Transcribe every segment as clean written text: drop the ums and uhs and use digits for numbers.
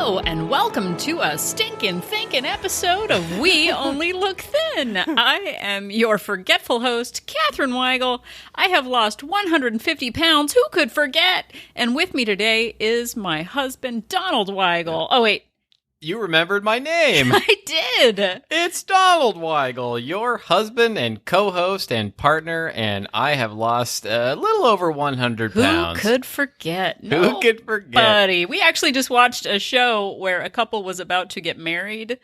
Hello, and welcome to a Stinkin' Thinkin' episode of We Only Look Thin. I am your forgetful host, Catherine Weigel. I have lost 150 pounds. Who could forget? And with me today is my husband, Donald Weigel. Oh, wait. You remembered my name. I did. It's Donald Weigel, your husband and co-host and partner, and I have lost a little over 100 pounds. Who could forget? Who could forget? Buddy, we actually just watched a show where a couple was about to get married,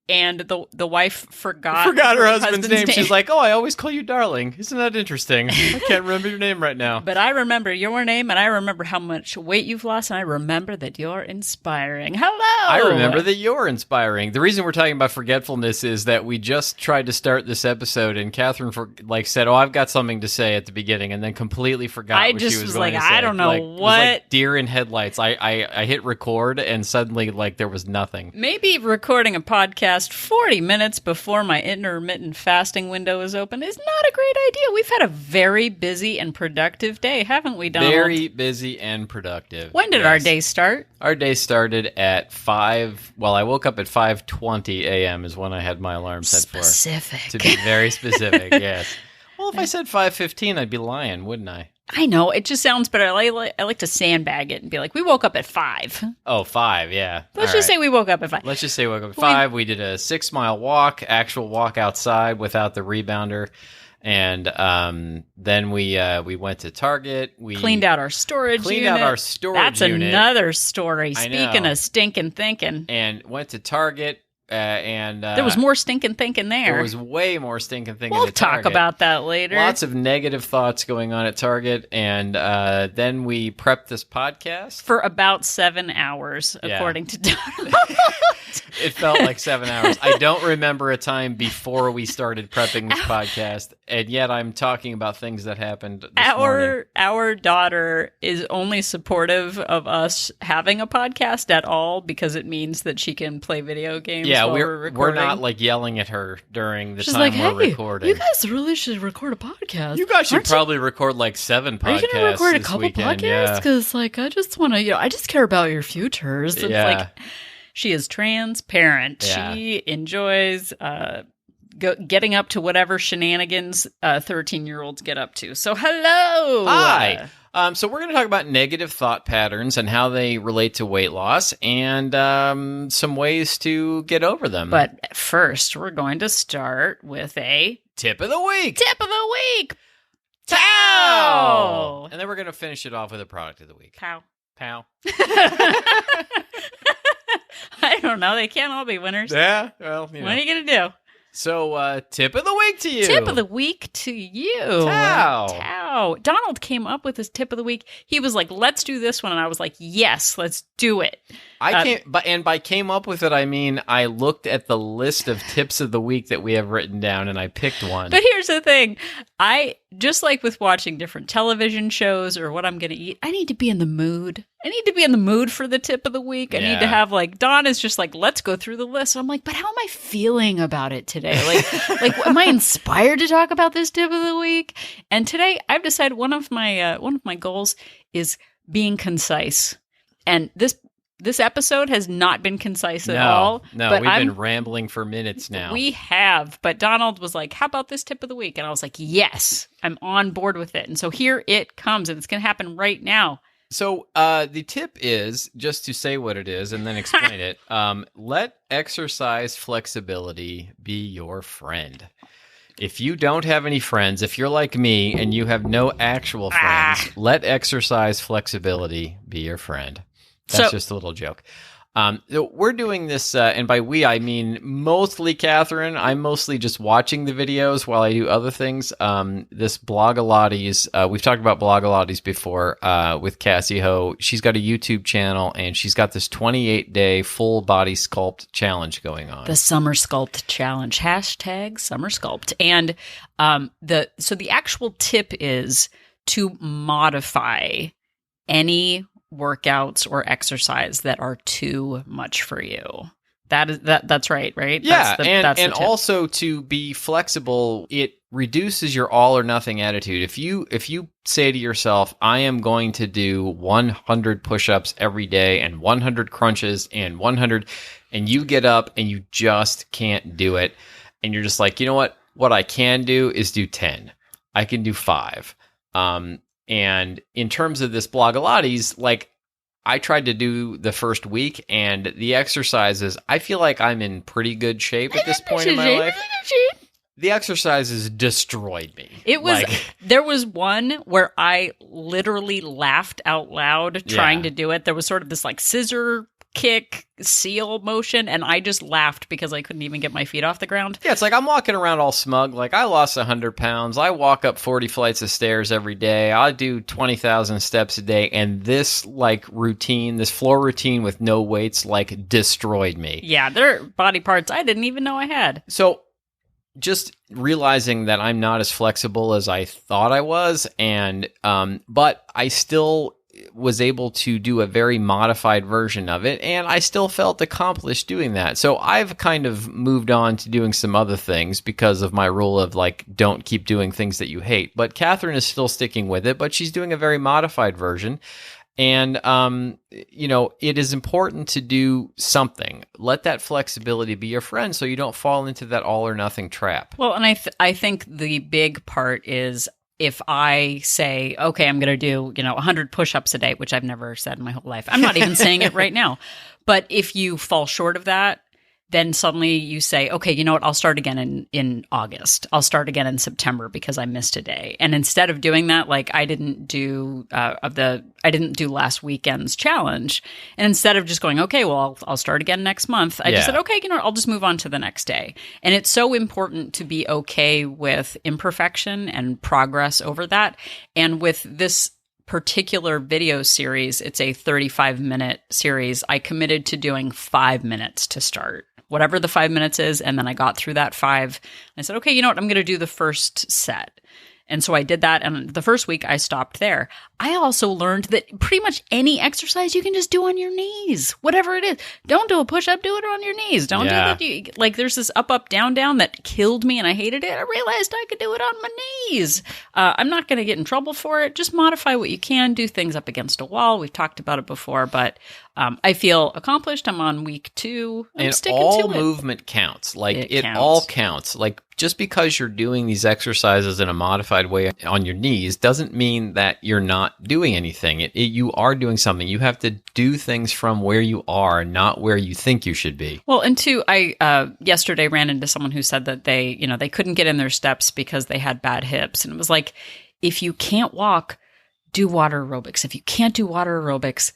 and the wife forgot her husband's name. She's like, "Oh, I always call you darling. Isn't that interesting? I can't remember your name right now." But I remember your name, and I remember how much weight you've lost, and I remember that you're inspiring. Hello! I remember that you're inspiring. The reason we're talking about forgetfulness is that we just tried to start this episode, and Catherine said, "Oh, I've got something to say at the beginning," and then completely forgot what she was going to say. I don't know what. It was like deer in headlights. I hit record, and suddenly, there was nothing. Maybe recording a podcast 40 minutes before my intermittent fasting window is open is not a great idea. We've had a very busy and productive day, haven't we, Donald? Very busy and productive. When did our day start? Our day started at 5. Well, I woke up at 5:20 a.m. is when I had my alarm set Specific. for. To be very specific, yes. Well, if I said 5:15, I'd be lying, wouldn't I? I know. It just sounds better. I like to sandbag it and be like, we woke up at 5. Oh, 5, yeah. Let's just say we woke up at 5. Let's just say we woke up at 5. We did a 6-mile walk, actual walk outside without the rebounder. And then we went to Target. We cleaned out our storage unit. That's another story. Speaking of stinking thinking. And went to Target. And there was more stinking thinking there. There was way more stinking thinking. We'll talk about that later. Lots of negative thoughts going on at Target, and then we prepped this podcast for about 7 hours, according to Donald. It felt like 7 hours. I don't remember a time before we started prepping this podcast, and yet I'm talking about things that happened this morning. Our daughter is only supportive of us having a podcast at all because it means that she can play video games. Yeah, while we're recording. We're not yelling at her during the She's time like, we're recording. You guys really should record a podcast. You guys should probably record 7 podcasts. Are you going to record a couple podcasts? Because I just want to, I just care about your futures. It's she is transparent. Yeah. She enjoys getting up to whatever shenanigans 13-year-olds get up to. So hello. Hi. So we're going to talk about negative thought patterns and how they relate to weight loss and some ways to get over them. But first, we're going to start with a tip of the week. Tip of the week. Pow! And then we're going to finish it off with a product of the week. Pow. I don't know. They can't all be winners. Yeah. Well, What are you going to do? So, tip of the week to you. Tip of the week to you. Tow. Donald came up with his tip of the week. He was like, let's do this one. And I was like, yes, let's do it. By came up with it, I mean, I looked at the list of tips of the week that we have written down and I picked one. But here's the thing. Just like with watching different television shows or what I'm going to eat, I need to be in the mood. I need to be in the mood for the tip of the week. I need to have Don is just like, let's go through the list. So I'm like, but how am I feeling about it today? Am I inspired to talk about this tip of the week? And today I've decided one of my goals is being concise. And this episode has not been concise at all. No, we've been rambling for minutes now. We have, but Donald was like, how about this tip of the week? And I was like, yes, I'm on board with it. And so here it comes, and it's going to happen right now. So the tip is, just to say what it is and then explain it, let exercise flexibility be your friend. If you don't have any friends, if you're like me and you have no actual friends, let exercise flexibility be your friend. That's just a little joke. We're doing this, and by we, I mean mostly Catherine. I'm mostly just watching the videos while I do other things. This Blogilates, we've talked about Blogilates before with Cassie Ho. She's got a YouTube channel, and she's got this 28-day full body sculpt challenge going on. The Summer Sculpt Challenge, #SummerSculpt. And the actual tip is to modify any workouts or exercise that are too much for you. That's right? Yeah, that's and the tip. also to be flexible, it reduces your all or nothing attitude. If you say to yourself, I am going to do 100 push-ups every day and 100 crunches and 100, and you get up and you just can't do it, and you're just like, you know what I can do is do 10. I can do 5. And in terms of this Blogilates, like, I tried to do the first week, and the exercises, I feel like I'm in pretty good shape at this point in my life. The exercises destroyed me. It was there was one where I literally laughed out loud trying to do it. There was sort of this like scissor kick seal motion, and I just laughed because I couldn't even get my feet off the ground. Yeah, it's like I'm walking around all smug, like I lost 100 pounds. I walk up 40 flights of stairs every day. I do 20,000 steps a day, and this like routine, this floor routine with no weights, like destroyed me. Yeah, there are body parts I didn't even know I had. So just realizing that I'm not as flexible as I thought I was, and but I still was able to do a very modified version of it, and I still felt accomplished doing that. So I've kind of moved on to doing some other things because of my rule of like, don't keep doing things that you hate. But Catherine is still sticking with it, but she's doing a very modified version. And, it is important to do something. Let that flexibility be your friend so you don't fall into that all or nothing trap. Well, and I think the big part is if I say, okay, I'm going to do, 100 push-ups a day, which I've never said in my whole life. I'm not even saying it right now. But if you fall short of that, then suddenly you say, okay, you know what? I'll start again in August. I'll start again in September because I missed a day. And instead of doing that, like I didn't do last weekend's challenge. And instead of just going, okay, well, I'll start again next month. I just said, okay, I'll just move on to the next day. And it's so important to be okay with imperfection and progress over that. And with this particular video series, it's a 35-minute series. I committed to doing 5 minutes to start. Whatever the 5 minutes is, and then I got through that 5. I said, okay, you know what? I'm going to do the first set. And so I did that, and the first week I stopped there. I also learned that pretty much any exercise you can just do on your knees, whatever it is. Don't do a push-up, do it on your knees. Don't do that. Like there's this up, down, down that killed me, and I hated it. I realized I could do it on my knees. I'm not going to get in trouble for it. Just modify what you can. Do things up against a wall. We've talked about it before, but I feel accomplished. I'm on week 2. I'm sticking to it. And all movement counts. Like it all counts. Like just because you're doing these exercises in a modified way on your knees doesn't mean that you're not doing anything. You are doing something. You have to do things from where you are, not where you think you should be. Well, and two, I yesterday ran into someone who said that they couldn't get in their steps because they had bad hips. And it was like, if you can't walk, do water aerobics. If you can't do water aerobics,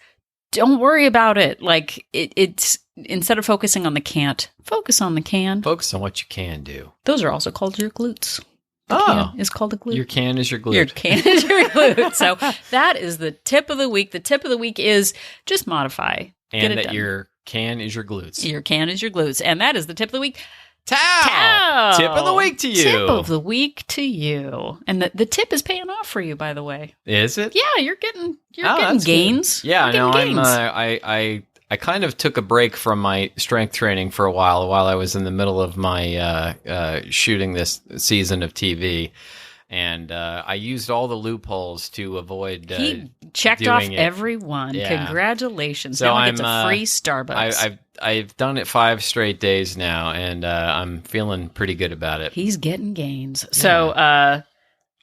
don't worry about it. Like it's instead of focusing on the can't, focus on the can. Focus on what you can do. Those are also called your glutes. It's called a glute. Your can is your glute. Your can is your glute. So that is the tip of the week. The tip of the week is just modify. And that your can is your glutes. Your can is your glutes. And that is the tip of the week. Tao! Tip of the week to you. Tip of the week to you. And the tip is paying off for you, by the way. Is it? Yeah, you're getting gains. Good. Yeah, no, I kind of took a break from my strength training for a while I was in the middle of my shooting this season of TV. And I used all the loopholes to avoid he checked off every one. Yeah. Congratulations. So now he gets a free Starbucks. I've done it 5 straight days now, and I'm feeling pretty good about it. He's getting gains. Yeah. So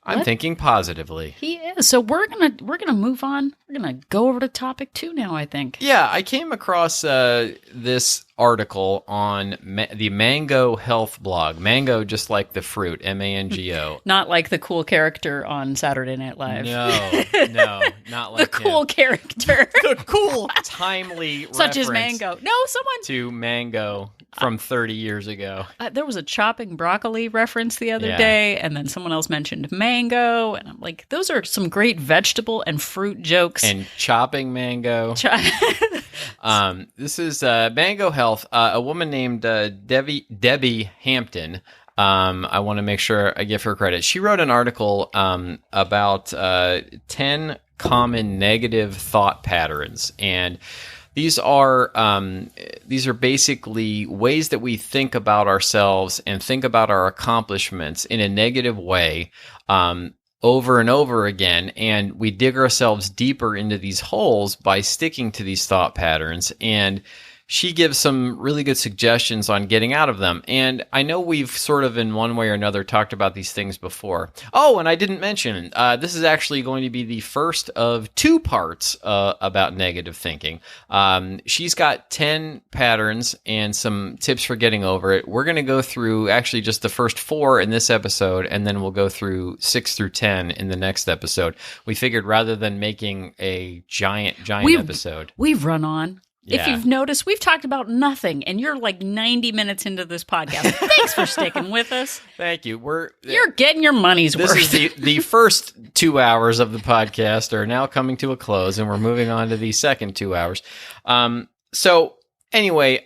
I'm thinking positively. He is. So we're gonna move on. We're gonna go over to topic 2 now, I think. Yeah, I came across this article on the Mango Health blog. Mango, just like the fruit, MANGO. Not like the cool character on Saturday Night Live. No, not like the cool character. The cool, timely such as Mango. No, someone to Mango from 30 years ago. There was a chopping broccoli reference the other day, and then someone else mentioned mango, and I'm like, those are some great vegetable and fruit jokes. And chopping mango. This is Mango Health. A woman named Debbie Hampton. I want to make sure I give her credit. She wrote an article about 10 common negative thought patterns, and These are basically ways that we think about ourselves and think about our accomplishments in a negative way, over and over again, and we dig ourselves deeper into these holes by sticking to these thought patterns. And she gives some really good suggestions on getting out of them. And I know we've sort of in one way or another talked about these things before. Oh, and I didn't mention, this is actually going to be the first of 2 parts about negative thinking. She's got 10 patterns and some tips for getting over it. We're going to go through actually just the first 4 in this episode, and then we'll go through 6 through 10 in the next episode. We figured rather than making a giant episode. We've run on. Yeah. If you've noticed, we've talked about nothing, and you're like 90 minutes into this podcast. Thanks for sticking with us. Thank you. You're getting your money's worth. This is the first 2 hours of the podcast are now coming to a close, and we're moving on to the second 2 hours. So anyway,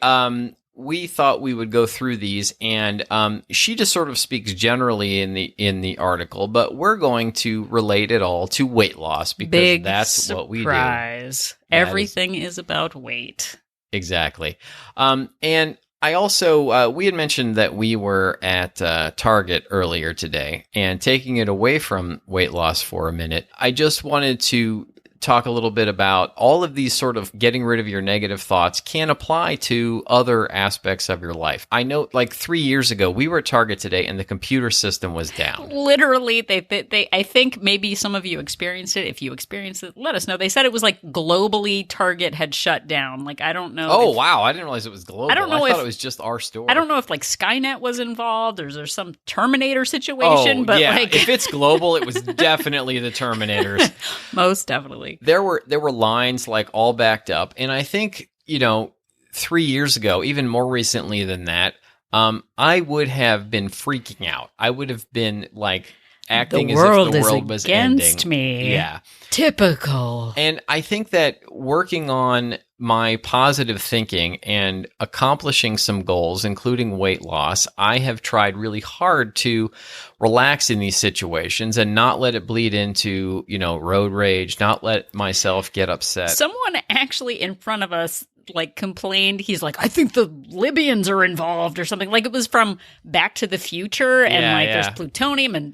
we thought we would go through these, and she just sort of speaks generally in the article, but we're going to relate it all to weight loss because that's what we do. Surprise. Everything is about weight. Exactly. And I also, we had mentioned that we were at Target earlier today, and taking it away from weight loss for a minute, I just wanted to talk a little bit about all of these sort of getting rid of your negative thoughts can apply to other aspects of your life. I know like 3 years ago, we were at Target today and the computer system was down. Literally, they I think maybe some of you experienced it. If you experienced it, let us know. They said it was like globally Target had shut down. Like, I don't know. Oh, wow. I didn't realize it was global. I don't know I if thought it was just our store. I don't know if like Skynet was involved or there's some Terminator situation, but yeah. like If it's global, it was definitely the Terminators. Most definitely. There were lines like all backed up, and I think 3 years ago, even more recently than that, I would have been freaking out. I would have been like acting as if the world was against ending. me. Yeah, typical. And I think that working on my positive thinking and accomplishing some goals, including weight loss, I have tried really hard to relax in these situations and not let it bleed into, road rage, not let myself get upset. Someone actually in front of us like complained. He's like, I think the Libyans are involved or something. Like it was from Back to the Future, and there's plutonium, and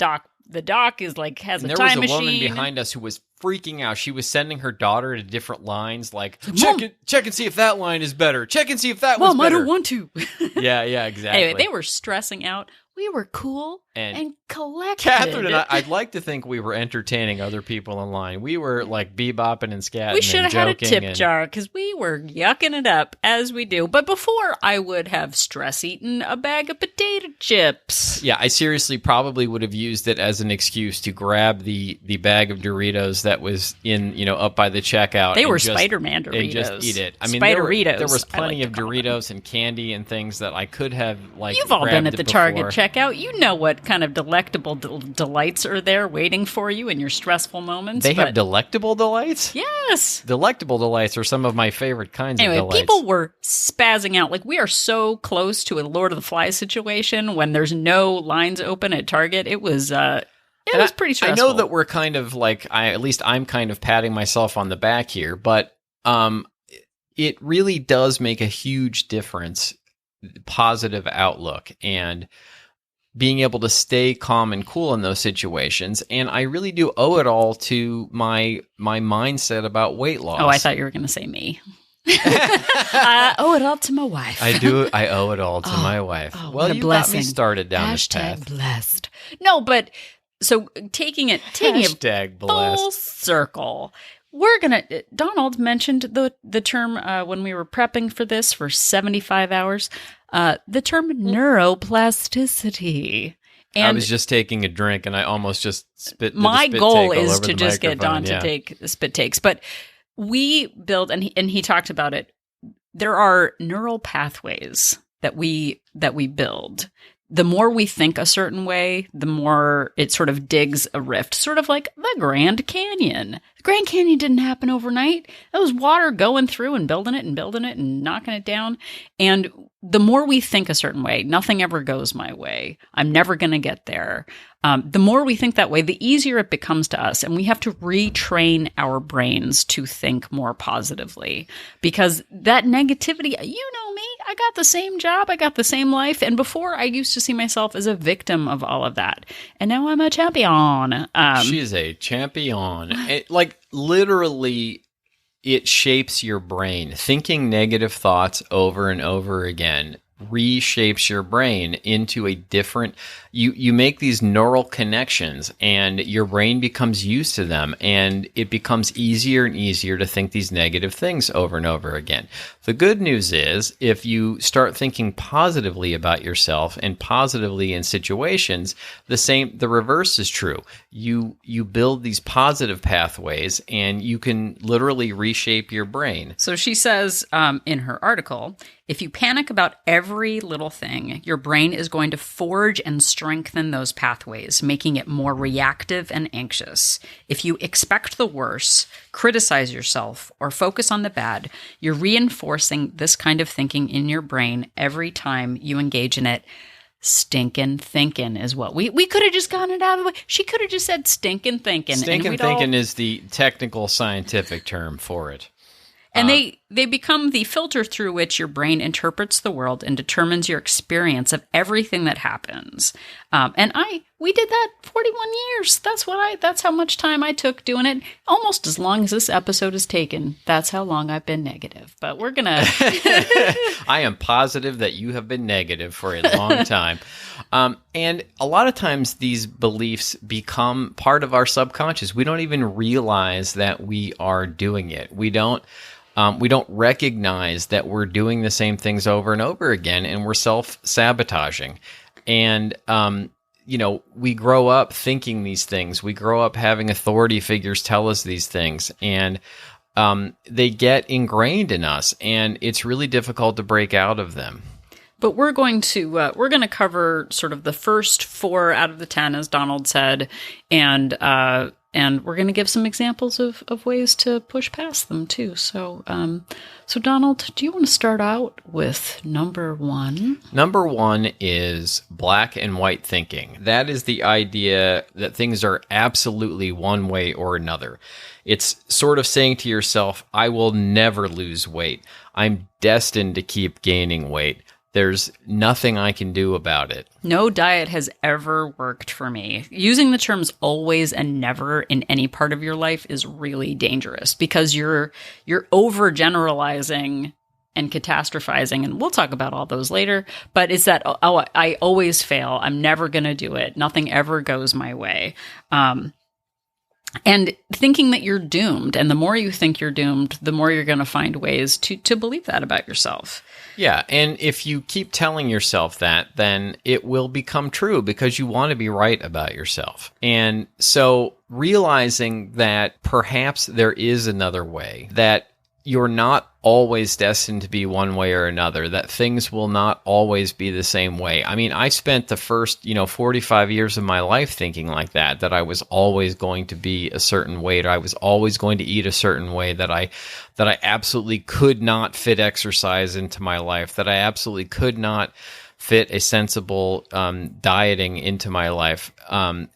the doc is like has a time machine. There was a woman behind us who was freaking out. She was sending her daughter to different lines, like check and see if that line is better. Check and see if that was better. Mom, I don't want to. Yeah, exactly. Anyway, they were stressing out. We were cool and collected. Catherine and I'd like to think we were entertaining other people in line. We were like bebopping and scatting. We should have had a tip and jar because we were yucking it up as we do. But before, I would have stress eaten a bag of potato chips. Yeah, I seriously probably would have used it as an excuse to grab the bag of Doritos that was in up by the checkout. They were Spider-Man Doritos. And just eat it. I mean, there was plenty of Doritos and candy and things that I could have like. You've all been at the Target checkout. You know what kind of delectable delights are there waiting for you in your stressful moments. They have delectable delights? Yes. Delectable delights are some of my favorite kinds of delights. People were spazzing out. Like, we are so close to a Lord of the Flies situation when there's no lines open at Target. It was pretty stressful. I know that we're kind of like, at least I'm kind of patting myself on the back here, but it really does make a huge difference, positive outlook, and being able to stay calm and cool in those situations. And I really do owe it all to my mindset about weight loss. Oh, I thought you were going to say me. I owe it all to my wife. I owe it all to my wife. Well, you got me started down this path. Blessed. No, but so taking it full circle. We're going to, Donald mentioned the term when we were prepping for this for 75 hours, the term neuroplasticity. And I was just taking a drink and I almost just spit. My goal is to just get Don to take spit takes. But we build, and he talked about it, there are neural pathways that we build the more we think a certain way, the more it sort of digs a rift, sort of like the Grand Canyon. The Grand Canyon didn't happen overnight. That was water going through and building it and knocking it down. And the more we think a certain way, nothing ever goes my way. I'm never going to get there. The more we think that way, the easier it becomes to us. And we have to retrain our brains to think more positively, because that negativity, you know me, I got the same job, I got the same life. And before, I used to see myself as a victim of all of that. And now I'm a champion. She's a champion. Like, literally, it shapes your brain. Thinking negative thoughts over and over again reshapes your brain into a different, you make these neural connections, and your brain becomes used to them, and it becomes easier and easier to think these negative things over and over again. The good news is, if you start thinking positively about yourself and positively in situations, the reverse is true. You build these positive pathways, and you can literally reshape your brain. So she says in her article, if you panic about every little thing, your brain is going to forge and strengthen those pathways, making it more reactive and anxious. If you expect the worst, criticize yourself, or focus on the bad, you're reinforcing this kind of thinking in your brain every time you engage in it. Stinkin' thinkin' is what we could have just gotten it out of the way. She could have just said stinkin' thinkin'. Stinkin' thinkin' is the technical scientific term for it. And they become the filter through which your brain interprets the world and determines your experience of everything that happens. And we did that 41 years. That's how much time I took doing it. Almost as long as this episode has taken. That's how long I've been negative. But we're gonna. I am positive that you have been negative for a long time. And a lot of times these beliefs become part of our subconscious. We don't even realize that we are doing it. We don't recognize that we're doing the same things over and over again, and we're self-sabotaging. And, we grow up thinking these things. We grow up having authority figures tell us these things, and they get ingrained in us, and it's really difficult to break out of them. But we're going to cover sort of the first 4 out of the 10, as Donald said, and we're going to give some examples of ways to push past them too. So Donald, do you want to start out with number 1? Number 1 is black and white thinking. That is the idea that things are absolutely one way or another. It's sort of saying to yourself, I will never lose weight. I'm destined to keep gaining weight. There's nothing I can do about it. No diet has ever worked for me. Using the terms always and never in any part of your life is really dangerous, because you're overgeneralizing and catastrophizing, and we'll talk about all those later. But it's that, I always fail. I'm never going to do it. Nothing ever goes my way. And thinking that you're doomed. And the more you think you're doomed, the more you're going to find ways to believe that about yourself. Yeah, and if you keep telling yourself that, then it will become true, because you want to be right about yourself. And so realizing that perhaps there is another way, that you're not always destined to be one way or another, that things will not always be the same way. I mean, I spent the first, 45 years of my life thinking like that I was always going to be a certain weight, or I was always going to eat a certain way, that I absolutely could not fit exercise into my life, that I absolutely could not fit a sensible dieting into my life. And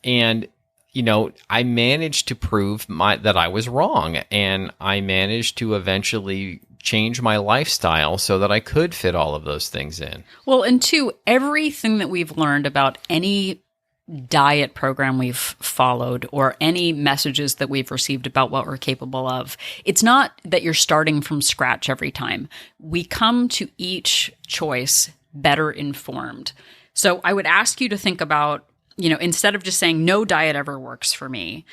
I managed to prove that I was wrong, and I managed to eventually change my lifestyle so that I could fit all of those things in. Well, and 2, everything that we've learned about any diet program we've followed, or any messages that we've received about what we're capable of, it's not that you're starting from scratch every time. We come to each choice better informed. So I would ask you to think about, instead of just saying no diet ever works for me,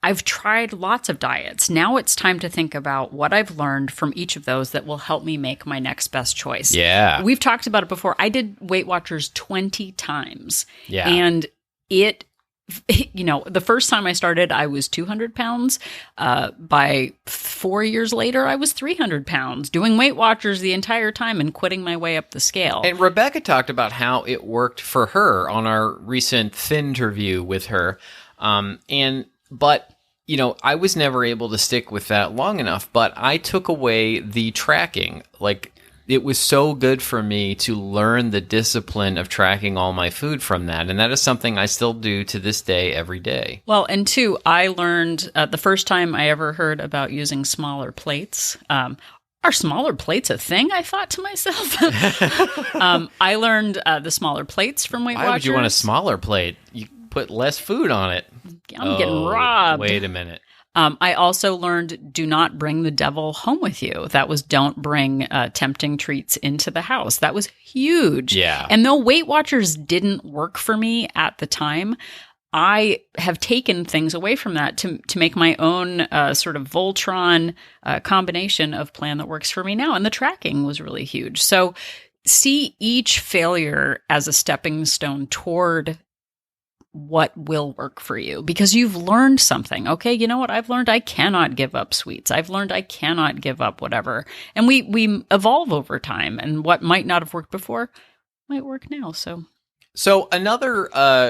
I've tried lots of diets. Now it's time to think about what I've learned from each of those that will help me make my next best choice. Yeah. We've talked about it before. I did Weight Watchers 20 times. Yeah. And it the first time I started, I was 200 pounds. By 4 years later, I was 300 pounds, doing Weight Watchers the entire time and quitting my way up the scale. And Rebecca talked about how it worked for her on our recent Thin interview with her. But I was never able to stick with that long enough, but I took away the tracking. Like, it was so good for me to learn the discipline of tracking all my food from that. And that is something I still do to this day, every day. Well, and two, I learned the first time I ever heard about using smaller plates. Are smaller plates a thing? I thought to myself. I learned the smaller plates from Weight Watchers. Why would you want a smaller plate? You put less food on it. I'm getting robbed. Wait a minute. I also learned do not bring the devil home with you. That was don't bring tempting treats into the house. That was huge. Yeah. And though Weight Watchers didn't work for me at the time, I have taken things away from that to make my own sort of Voltron combination of plan that works for me now. And the tracking was really huge. So see each failure as a stepping stone toward what will work for you, because you've learned something. Okay, you know what? I've learned I cannot give up sweets. I've learned I cannot give up whatever. And we evolve over time, and what might not have worked before might work now. So another,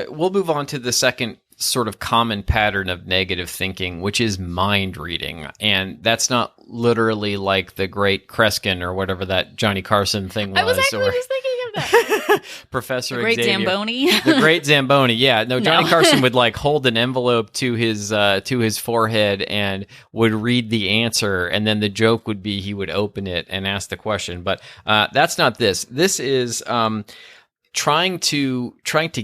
we'll move on to the second sort of common pattern of negative thinking, which is mind reading. And that's not literally like the great Kreskin or whatever that Johnny Carson thing was. I was actually just thinking of that. Professor the great Xavier. Zamboni. The great Zamboni, yeah. No, Johnny Carson would like hold an envelope to his forehead and would read the answer, and then the joke would be he would open it and ask the question. But that's not this. This is trying to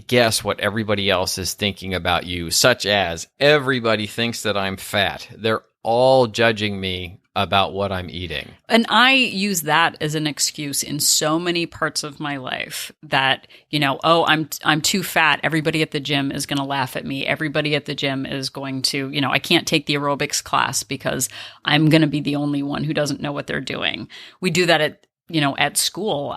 guess what everybody else is thinking about you, such as everybody thinks that I'm fat. They're all judging me about what I'm eating. And I use that as an excuse in so many parts of my life that, I'm too fat. Everybody at the gym is going to laugh at me. Everybody at the gym is going to, I can't take the aerobics class because I'm going to be the only one who doesn't know what they're doing. We do that at school.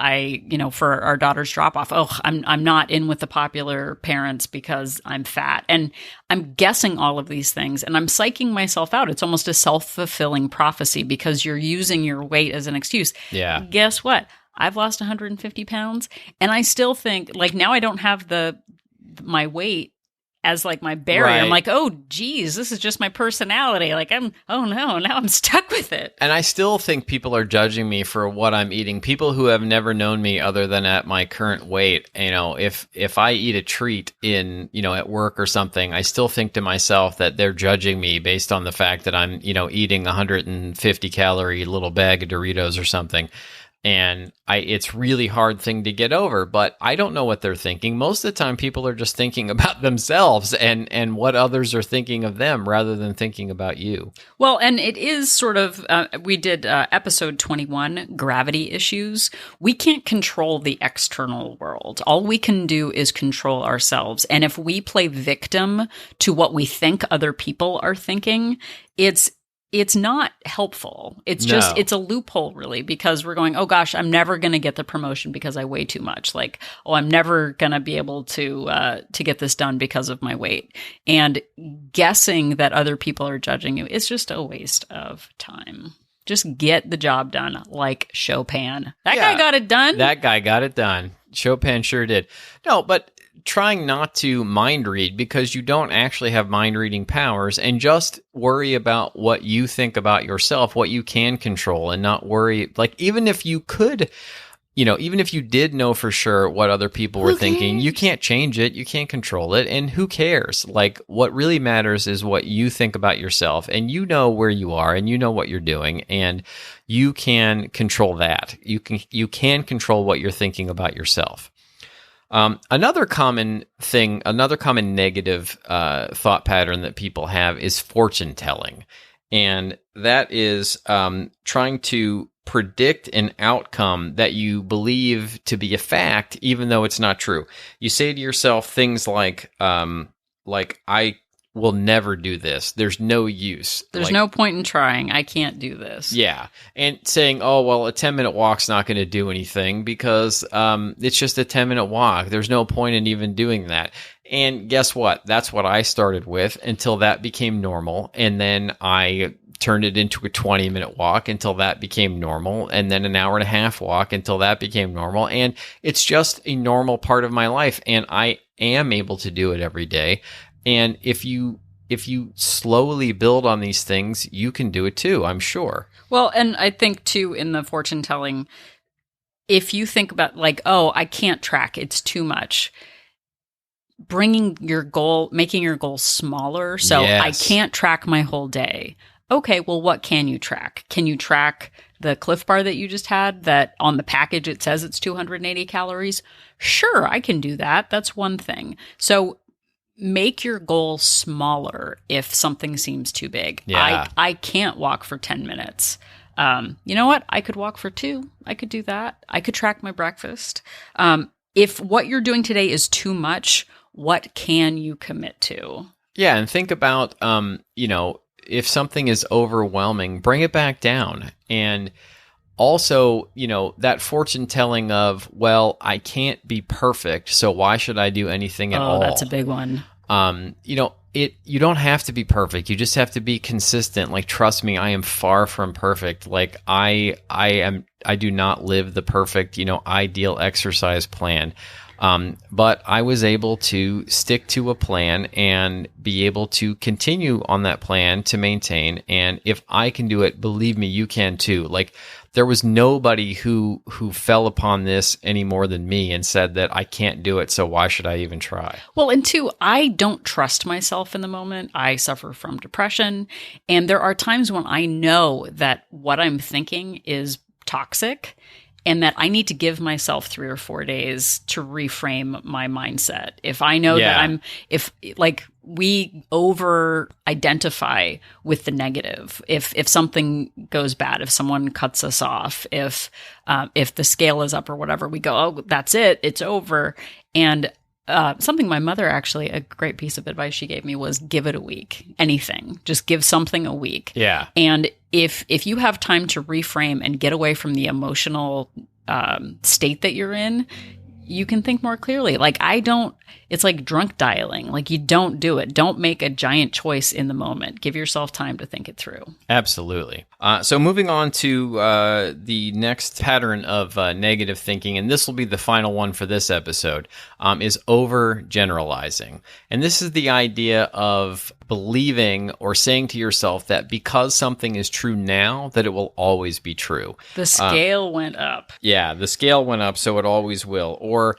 For our daughter's drop off, I'm not in with the popular parents because I'm fat. And I'm guessing all of these things and I'm psyching myself out. It's almost a self-fulfilling prophecy because you're using your weight as an excuse. Yeah. Guess what? I've lost 150 pounds and I still think like now I don't have my weight as like my barrier. Right. I'm like, oh, geez, this is just my personality. Like now I'm stuck with it. And I still think people are judging me for what I'm eating. People who have never known me other than at my current weight. If I eat a treat at work or something, I still think to myself that they're judging me based on the fact that I'm, eating 150 calorie little bag of Doritos or something. And it's really hard thing to get over, but I don't know what they're thinking. Most of the time, people are just thinking about themselves and what others are thinking of them rather than thinking about you. Well, and it is sort of, we did episode 21, gravity issues. We can't control the external world. All we can do is control ourselves. And if we play victim to what we think other people are thinking, it's not helpful. It's a loophole really, because we're going, oh gosh, I'm never going to get the promotion because I weigh too much. Like, oh, I'm never going to be able to get this done because of my weight. And guessing that other people are judging you is just a waste of time. Just get the job done, like Chopin. That guy got it done. That guy got it done. Chopin sure did. No, but trying not to mind read because you don't actually have mind reading powers, and just worry about what you think about yourself, what you can control, and not worry. Like, even if you could, even if you did know for sure what other people were thinking, you can't change it. You can't control it. And who cares? Like, what really matters is what you think about yourself, and you know where you are and you know what you're doing, and you can control that. You can control what you're thinking about yourself. Another common negative thought pattern that people have is fortune telling. And that is trying to predict an outcome that you believe to be a fact, even though it's not true. You say to yourself things like I will never do this. There's no use. There's no point in trying. I can't do this. Yeah. And saying, oh, well, a 10-minute walk's not going to do anything because it's just a 10-minute walk. There's no point in even doing that. And guess what? That's what I started with until that became normal. And then I turned it into a 20-minute walk until that became normal. And then an hour and a half walk until that became normal. And it's just a normal part of my life. And I am able to do it every day. And if you slowly build on these things, you can do it too, I'm sure. Well, and I think too, in the fortune telling, if you think about like, oh, I can't track, it's too much. Making your goal smaller. So Yes. I can't track my whole day. Okay, well, what can you track? Can you track the Cliff Bar that you just had that on the package it says it's 280 calories? Sure, I can do that. That's one thing. So make your goal smaller if something seems too big. Yeah. I can't walk for 10 minutes. You know what? I could walk for 2. I could do that. I could track my breakfast. If what you're doing today is too much, what can you commit to? Yeah, and think about, if something is overwhelming, bring it back down. And also, that fortune telling of, well, I can't be perfect, so why should I do anything at all? Oh, that's a big one. You don't have to be perfect. You just have to be consistent. Like, trust me, I am far from perfect. Like, I do not live the perfect, ideal exercise plan. But I was able to stick to a plan and be able to continue on that plan to maintain. And if I can do it, believe me, you can too. Like, there was nobody who fell upon this any more than me and said that I can't do it, so why should I even try? Well, and two, I don't trust myself in the moment. I suffer from depression. And there are times when I know that what I'm thinking is toxic and that I need to give myself 3 or 4 days to reframe my mindset. If I know that we over identify with the negative. If something goes bad, if someone cuts us off, if the scale is up or whatever, we go, oh, that's it. It's over. And something my mother actually, a great piece of advice she gave me was give it a week. Anything. Just give something a week. Yeah. And if you have time to reframe and get away from the emotional state that you're in, you can think more clearly. Like, it's like drunk dialing. Like, you don't do it. Don't make a giant choice in the moment. Give yourself time to think it through. Absolutely. So moving on to the next pattern of negative thinking, and this will be the final one for this episode, is overgeneralizing. And this is the idea of believing or saying to yourself that because something is true now, that it will always be true. The scale went up. Yeah, the scale went up, so it always will. Or,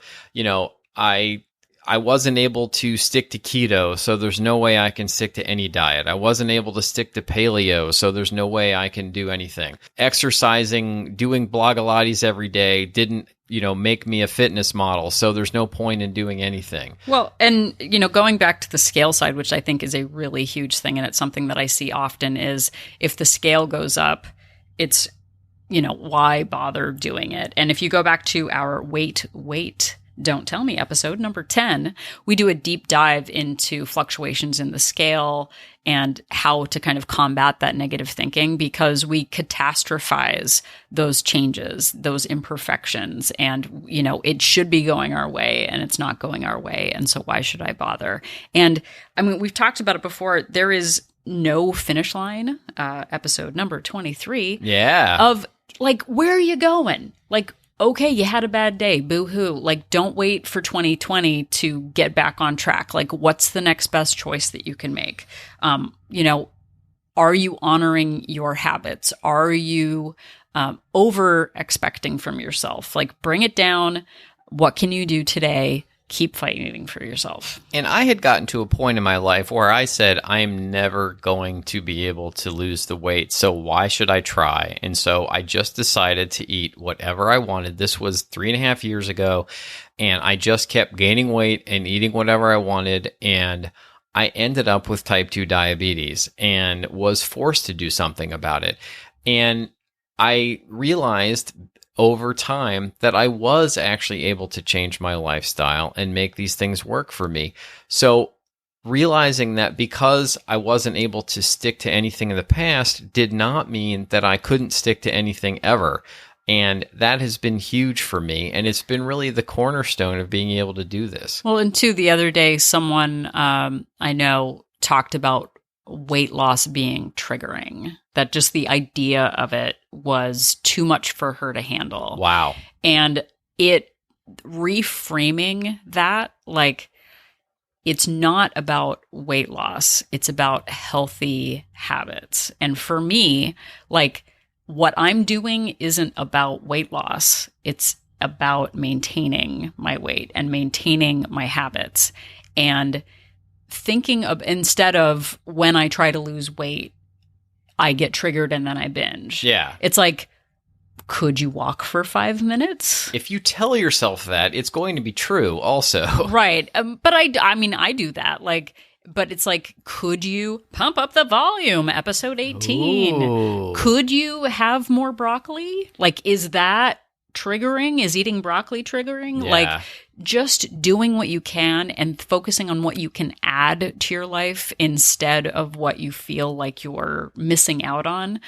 I wasn't able to stick to keto, so there's no way I can stick to any diet. I wasn't able to stick to paleo, so there's no way I can do anything. Exercising, doing Blogilates every day didn't, make me a fitness model, so there's no point in doing anything. Well, and, going back to the scale side, which I think is a really huge thing, and it's something that I see often, is if the scale goes up, it's, why bother doing it? And if you go back to our Wait, Don't Tell Me episode, number 10, we do a deep dive into fluctuations in the scale and how to kind of combat that negative thinking, because we catastrophize those changes, those imperfections, and, it should be going our way and it's not going our way. And so why should I bother? And I mean, we've talked about it before. There is no finish line, episode number 23. Yeah. Of like, where are you going? Like, okay, you had a bad day, boo-hoo. Like, don't wait for 2020 to get back on track. Like, what's the next best choice that you can make? Are you honoring your habits? Are you over expecting from yourself? Like, bring it down. What can you do today? Keep fighting for yourself. And I had gotten to a point in my life where I said, I'm never going to be able to lose the weight, so why should I try? And so I just decided to eat whatever I wanted. This was 3.5 years ago, and I just kept gaining weight and eating whatever I wanted, and I ended up with type 2 diabetes and was forced to do something about it. And I realized over time that I was actually able to change my lifestyle and make these things work for me. So realizing that because I wasn't able to stick to anything in the past did not mean that I couldn't stick to anything ever. And that has been huge for me. And it's been really the cornerstone of being able to do this. Well, and two, the other day, someone I know talked about weight loss being triggering, that just the idea of it was too much for her to handle. Wow. And it reframing that, like, it's not about weight loss. It's about healthy habits. And for me, like, what I'm doing isn't about weight loss. It's about maintaining my weight and maintaining my habits. And thinking of, instead of when I try to lose weight, I get triggered and then I binge. Yeah. It's like, could you walk for 5 minutes? If you tell yourself that, it's going to be true also. Right. But I mean, I do that. Like, but it's like, could you pump up the volume? Episode 18. Ooh. Could you have more broccoli? Like, is that triggering? Is eating broccoli triggering? Yeah. Like, just doing what you can and focusing on what you can add to your life instead of what you feel like you're missing out on.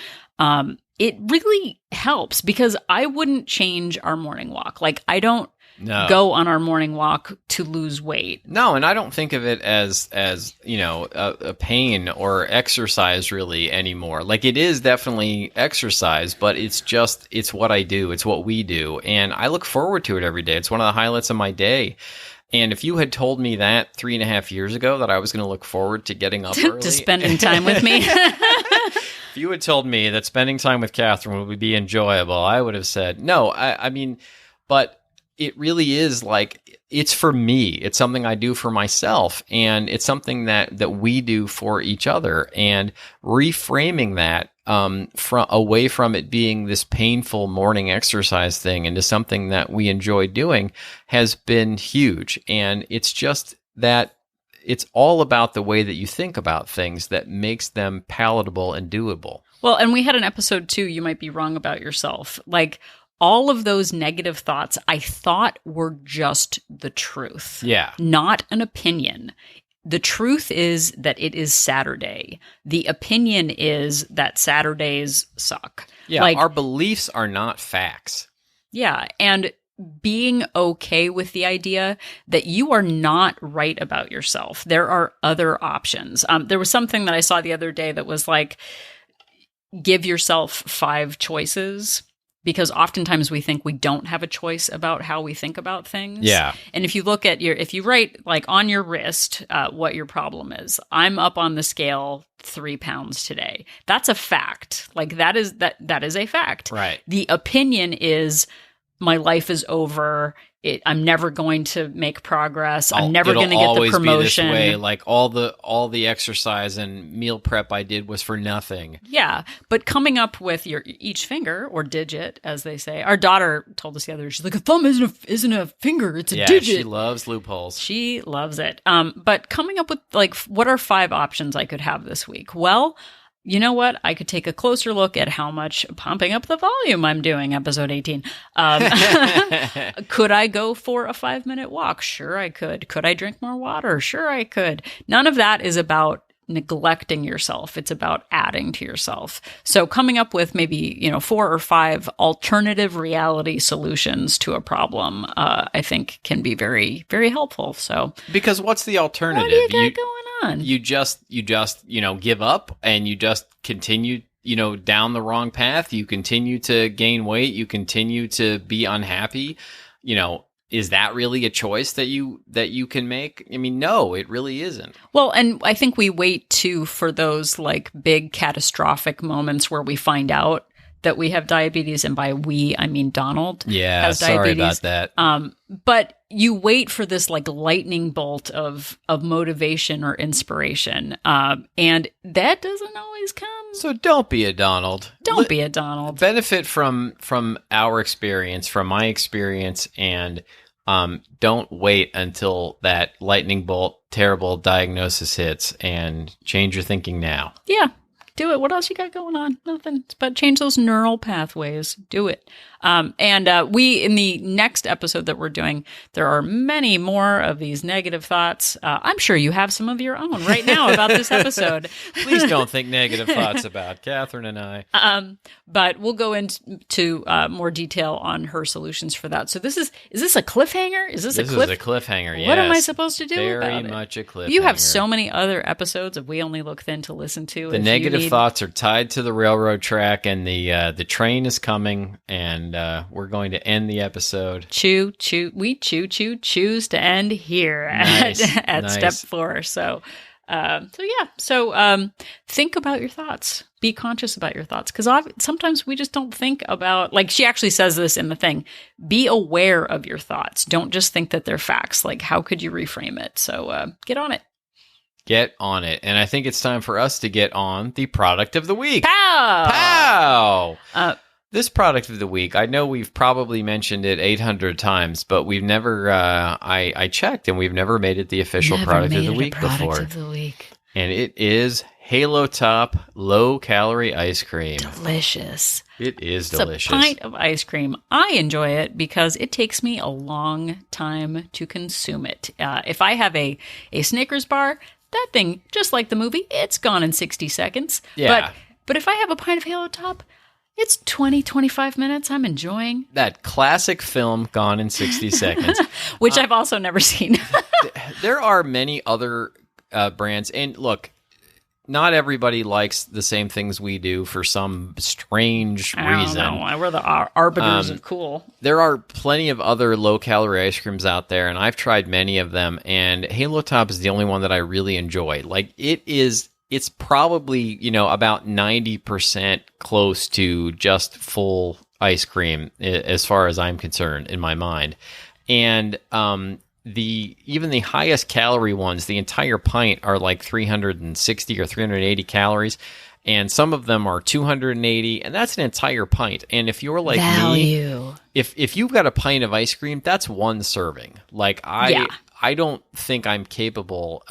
It really helps, because I wouldn't change our morning walk. Like, I don't go on our morning walk to lose weight. No, and I don't think of it as you know, a pain or exercise really anymore. Like, it is definitely exercise, but it's what I do. It's what we do. And I look forward to it every day. It's one of the highlights of my day. And if you had told me that 3.5 years ago, that I was going to look forward to getting up early, to spending time with me. If you had told me that spending time with Catherine would be enjoyable, I would have said, no, I mean, but it really is, like, it's for me. It's something I do for myself, and it's something that we do for each other. And reframing that away from it being this painful morning exercise thing into something that we enjoy doing has been huge. And it's just that it's all about the way that you think about things that makes them palatable and doable. Well, and we had an episode too, you might be wrong about yourself. Like, all of those negative thoughts I thought were just the truth. Yeah. Not an opinion. The truth is that it is Saturday. The opinion is that Saturdays suck. Yeah, like, our beliefs are not facts. Yeah, and being okay with the idea that you are not right about yourself. There are other options. There was something that I saw the other day that was like, give yourself 5 choices. Because oftentimes we think we don't have a choice about how we think about things. Yeah. And if you look at if you write like on your wrist what your problem is, I'm up on the scale 3 pounds today. That's a fact. Like, that is a fact. Right. The opinion is, my life is over. I'm never going to make progress. I'm never going to get the promotion. Be this way. Like, all the exercise and meal prep I did was for nothing. Yeah, but coming up with each finger or digit, as they say. Our daughter told us the other day, she's like, a thumb isn't a finger, it's a digit. Yeah, she loves loopholes. She loves it. But coming up with, like, what are 5 options I could have this week? Well, you know what? I could take a closer look at how much pumping up the volume I'm doing, episode 18. Could I go for a 5-minute walk? Sure, I could. Could I drink more water? Sure, I could. None of that is about neglecting yourself. It's about adding to yourself. So coming up with maybe, 4 or 5 alternative reality solutions to a problem, I think can be very, very helpful. So, because what's the alternative? What do you got going on? You just give up and you just continue, down the wrong path. You continue to gain weight. You continue to be unhappy. Is that really a choice that you can make? I mean, no, it really isn't. Well, and I think we wait too for those like big catastrophic moments where we find out that we have diabetes, and by we, I mean Donald. Yeah, has diabetes. Sorry about that. But you wait for this like lightning bolt of motivation or inspiration, and that doesn't always come. So don't be a Donald. Don't be a Donald. Benefit from our experience, from my experience, and don't wait until that lightning bolt, terrible diagnosis hits, and change your thinking now. Yeah. Do it. What else you got going on? Nothing. But change those neural pathways. Do it. We, in the next episode that we're doing, there are many more of these negative thoughts. I'm sure you have some of your own right now about this episode. Please don't think negative thoughts about Catherine and I. But we'll go into more detail on her solutions for that. So is this a cliffhanger? Is this a cliffhanger? Yes. What am I supposed to do about it? Very much a cliffhanger. You have so many other episodes of We Only Look Thin to listen to. The negative thoughts are tied to the railroad track, and the train is coming, and we're going to end the episode. We choose to end here at step 4. So think about your thoughts. Be conscious about your thoughts, because sometimes we just don't think about, like she actually says this in the thing, be aware of your thoughts. Don't just think that they're facts. Like, how could you reframe it? So get on it. Get on it. And I think it's time for us to get on the product of the week. Pow! This product of the week, I know we've probably mentioned it 800 times, but we've never, I checked, and we've never made it the official product of the week before. And it is Halo Top low-calorie ice cream. Delicious. It is delicious. It's a pint of ice cream. I enjoy it because it takes me a long time to consume it. If I have a Snickers bar, that thing, just like the movie, it's gone in 60 seconds. Yeah. But if I have a pint of Halo Top, it's 20, 25 minutes. I'm enjoying. That classic film, Gone in 60 Seconds. Which I've also never seen. There are many other brands. And look, not everybody likes the same things we do for some strange reason. I don't know. We're the arbiters of cool. There are plenty of other low-calorie ice creams out there, and I've tried many of them. And Halo Top is the only one that I really enjoy. Like, it's probably, about 90% close to just full ice cream as far as I'm concerned in my mind. And even the highest calorie ones, the entire pint are like 360 or 380 calories. And some of them are 280, and that's an entire pint. And if you're like me, if you've got a pint of ice cream, that's one serving. Like I don't think I'm capable.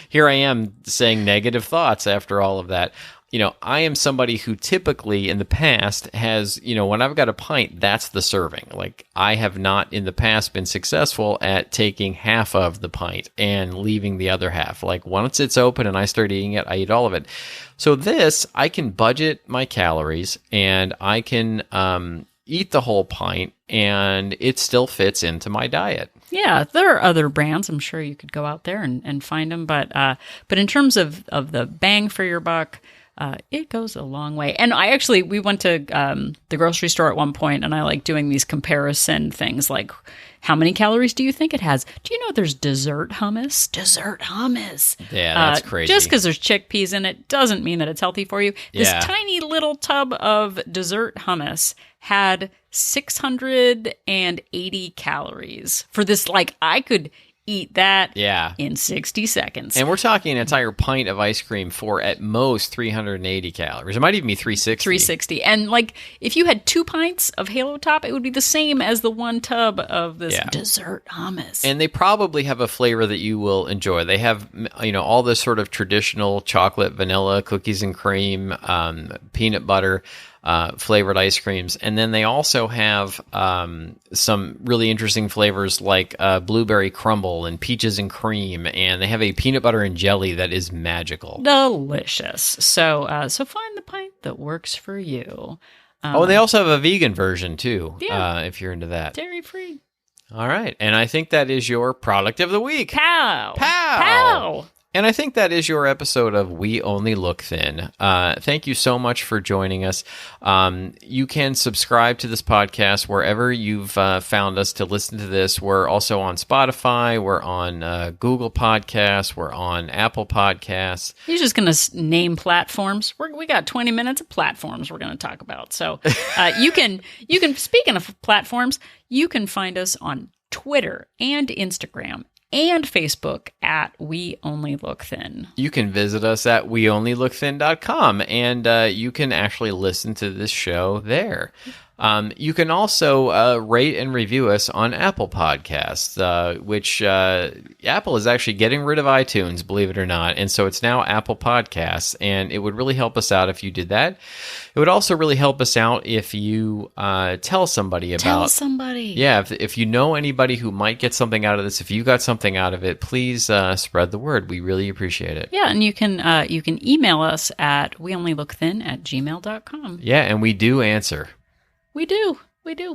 Here I am saying negative thoughts after all of that. I am somebody who typically in the past has, when I've got a pint, that's the serving. Like, I have not in the past been successful at taking half of the pint and leaving the other half. Like, once it's open and I start eating it, I eat all of it. So this, I can budget my calories, and I can eat the whole pint, and it still fits into my diet. Yeah, there are other brands. I'm sure you could go out there and find them. But in terms of the bang for your buck, it goes a long way. And we went to the grocery store at one point, and I like doing these comparison things like, how many calories do you think it has? Do you know there's dessert hummus? Dessert hummus. Yeah, that's crazy. Just because there's chickpeas in it doesn't mean that it's healthy for you. This tiny little tub of dessert hummus had 680 calories for this. Like, I could eat that in 60 seconds. And we're talking an entire pint of ice cream for at most 380 calories. It might even be 360. 360. And like, if you had 2 pints of Halo Top, it would be the same as the 1 tub of this dessert hummus. And they probably have a flavor that you will enjoy. They have, all this sort of traditional chocolate, vanilla, cookies and cream, peanut butter, flavored ice creams. And then they also have some really interesting flavors like blueberry crumble and peaches and cream. And they have a peanut butter and jelly that is magical. Delicious. So find the pint that works for you. They also have a vegan version too, if you're into that. Dairy-free. All right. And I think that is your product of the week. Pow! Pow! Pow! And I think that is your episode of We Only Look Thin. Thank you so much for joining us. You can subscribe to this podcast wherever you've found us to listen to this. We're also on Spotify. We're on Google Podcasts. We're on Apple Podcasts. You're just going to name platforms. We got 20 minutes of platforms we're going to talk about. So you can, speaking of platforms, you can find us on Twitter and Instagram and Facebook at We Only Look Thin. You can visit us at weonlylookthin.com, and you can actually listen to this show there. You can also rate and review us on Apple Podcasts, which Apple is actually getting rid of iTunes, believe it or not. And so it's now Apple Podcasts, and it would really help us out if you did that. It would also really help us out if you tell somebody about... Tell somebody. Yeah, if you know anybody who might get something out of this, if you got something out of it, please spread the word. We really appreciate it. Yeah, and you can email us at weonlylookthin@gmail.com. Yeah, and we do answer. We do.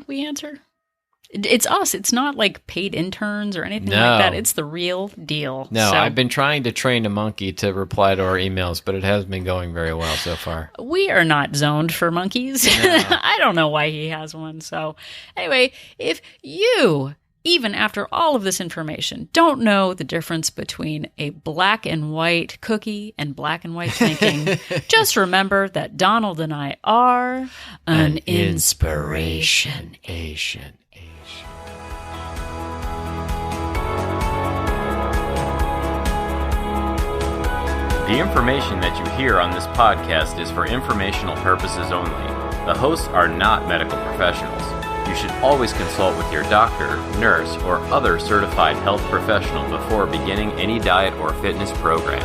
We answer. It's us. It's not like paid interns or anything No. like that. It's the real deal. No, So, I've been trying to train a monkey to reply to our emails, but it hasn't been going very well so far. we are not zoned for monkeys. No. I don't know why he has one. So anyway, if you, even after all of this information, don't know the difference between a black and white cookie and black and white thinking, just remember that Donald and I are an inspiration. Asian. The information that you hear on this podcast is for informational purposes only. The hosts are not medical professionals. You should always consult with your doctor, nurse, or other certified health professional before beginning any diet or fitness program.